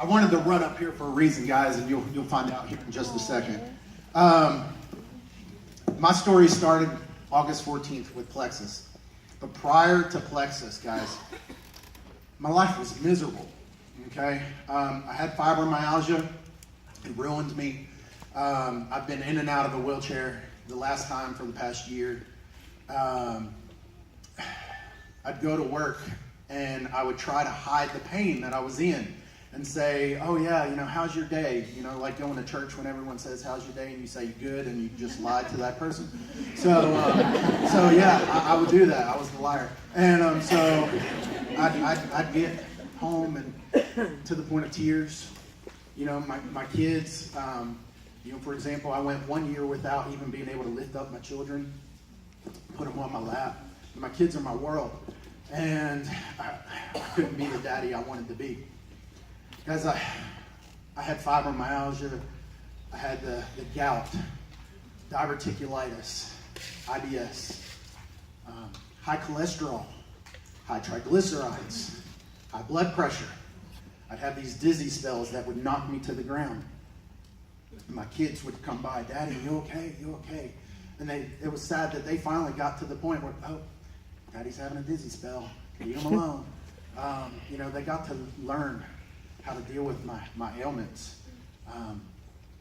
I wanted to run up here for a reason, guys, and you'll find out here in just a second. My story started August 14th with Plexus. But prior to Plexus, guys, my life was miserable, okay? I had fibromyalgia. It ruined me. I've been in and out of a wheelchair the last time for the past year. I'd go to work and I would try to hide the pain that I was in and say, oh yeah, how's your day? Like going to church when everyone says, how's your day? And you say, good, and you just lied to that person. So yeah, I would do that. I was the liar. And so I'd get home and to the point of tears. My kids, for example, I went 1 year without even being able to lift up my children, put them on my lap. My kids are my world. And I couldn't be the daddy I wanted to be. Guys, I had fibromyalgia, I had the gout, diverticulitis, IBS, high cholesterol, high triglycerides, high blood pressure. I'd have these dizzy spells that would knock me to the ground. And my kids would come by, Daddy, you okay? You okay? And it was sad that they finally got to the point where, oh, Daddy's having a dizzy spell. Leave him alone. They got to learn how to deal with my ailments.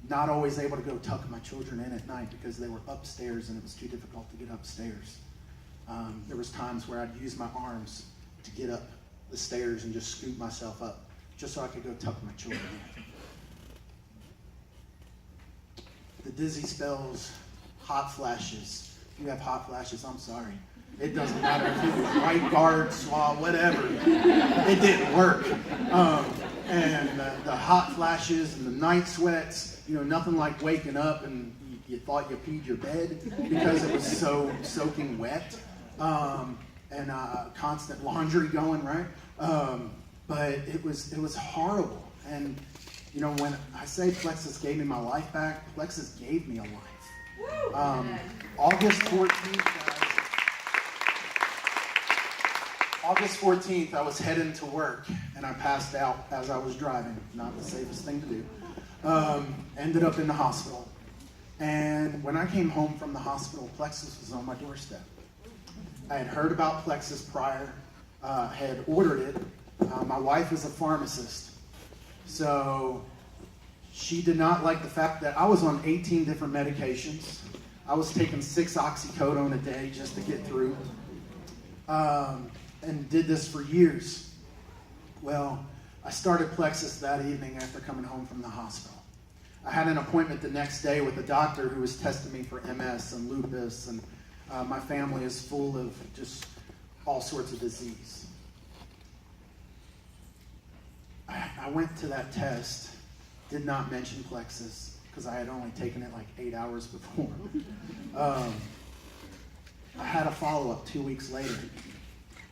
Not always able to go tuck my children in at night because they were upstairs and it was too difficult to get upstairs. There was times where I'd use my arms to get up the stairs and just scoop myself up just so I could go tuck my children in. The dizzy spells, hot flashes. If you have hot flashes, I'm sorry. It doesn't matter if it was right guard, swab, whatever. It didn't work. And the hot flashes and the night sweats, nothing like waking up and you thought you peed your bed because it was so soaking wet. And constant laundry going, right? But it was horrible. And, when I say Plexus gave me my life back, Plexus gave me a life. August 14th, guys. August 14th, I was heading to work, and I passed out as I was driving. Not the safest thing to do. Ended up in the hospital. And when I came home from the hospital, Plexus was on my doorstep. I had heard about Plexus prior, had ordered it. My wife is a pharmacist. So she did not like the fact that I was on 18 different medications. I was taking 6 oxycodone a day just to get through. And did this for years. Well, I started Plexus that evening after coming home from the hospital. I had an appointment the next day with a doctor who was testing me for MS and lupus, and my family is full of just all sorts of disease. I went to that test, did not mention Plexus, because I had only taken it like 8 hours before. I had a follow-up 2 weeks later.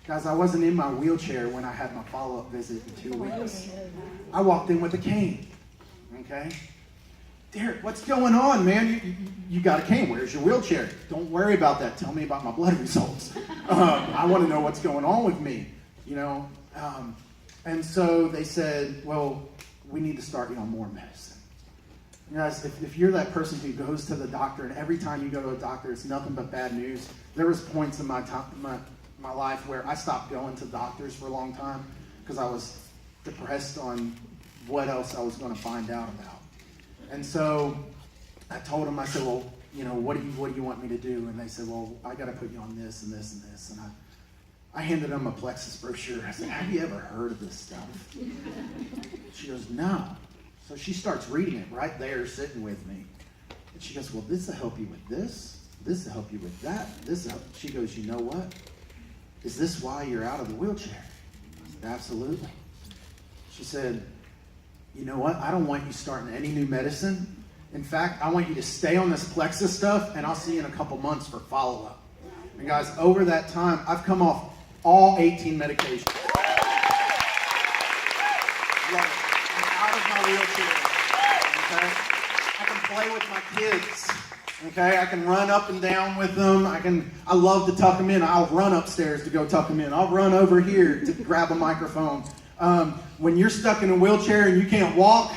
Guys, I wasn't in my wheelchair when I had my follow-up visit in 2 weeks. I walked in with a cane, okay? Derek, what's going on, man? You got a cane. Where's your wheelchair? Don't worry about that. Tell me about my blood results. I want to know what's going on with me, And so they said, well, we need to start you on more medicine. You guys, if you're that person who goes to the doctor, and every time you go to a doctor, it's nothing but bad news. There was points in my life where I stopped going to doctors for a long time because I was depressed on what else I was going to find out about. And so I told them, I said, well, what do you want me to do? And they said, well, I got to put you on this and this and this. And I handed them a Plexus brochure. I said, have you ever heard of this stuff? She goes, no. So she starts reading it right there, sitting with me. And she goes, well, this will help you with this. This will help you with that. She goes, you know what? Is this why you're out of the wheelchair? I said, absolutely. She said, you know what? I don't want you starting any new medicine. In fact, I want you to stay on this Plexus stuff, and I'll see you in a couple months for follow-up. And guys, over that time, I've come off all 18 medications. Love it. I'm out of my wheelchair. Okay? I can play with my kids. Okay, I can run up and down with them. I love to tuck them in. I'll run upstairs to go tuck them in. I'll run over here to grab a microphone. When you're stuck in a wheelchair and you can't walk,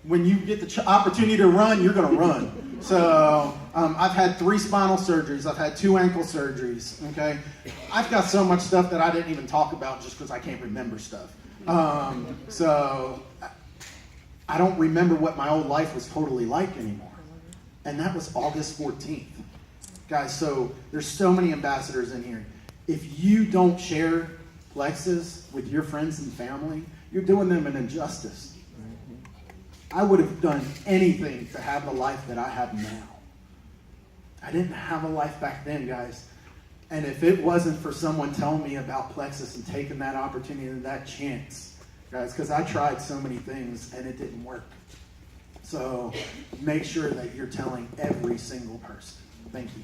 when you get the opportunity to run, you're going to run. So I've had 3 spinal surgeries. I've had 2 ankle surgeries. Okay, I've got so much stuff that I didn't even talk about just because I can't remember stuff. So I don't remember what my old life was totally like anymore. And that was August 14th. Guys, so there's so many ambassadors in here. If you don't share Plexus with your friends and family, you're doing them an injustice. I would have done anything to have the life that I have now. I didn't have a life back then, guys. And if it wasn't for someone telling me about Plexus and taking that opportunity and that chance, guys, because I tried so many things and it didn't work. So make sure that you're telling every single person. Thank you.